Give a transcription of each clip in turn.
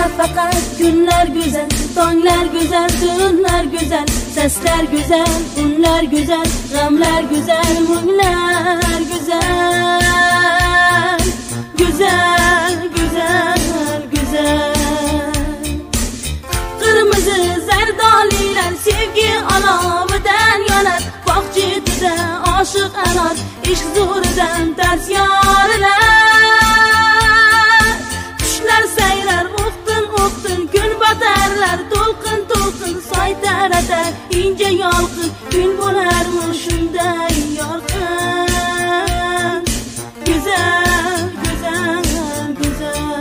Nafaqat günler güzel, tonglar güzel, tunlar güzel, sesler güzel, unlar güzel, g'amlar güzel, munglar güzel, güzel, güzel, güzel. Kırmızı zerdaliler sevgi alavidan yanar, bog' chetida oshiq anar, ishq zo'ridan ters yorilar. Qushlar sayrar o'qtin kun batarlar, to'lqin soy taratar, ince yolqin kun bo'larmi shunday yorqin, güzel, güzel, güzel.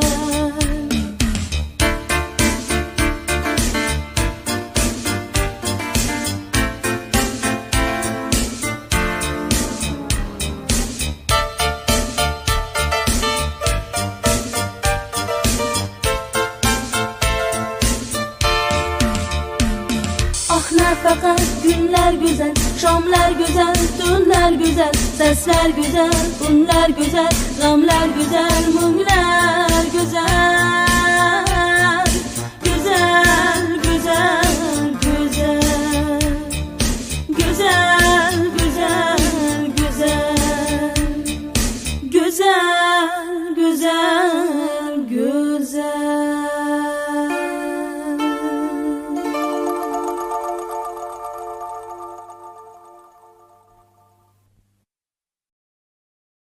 Ah nafaqat günler güzel, şamlar güzel, tunlar güzel, sesler güzel, unlar güzel, g'amlar güzel, munglar güzel, güzel.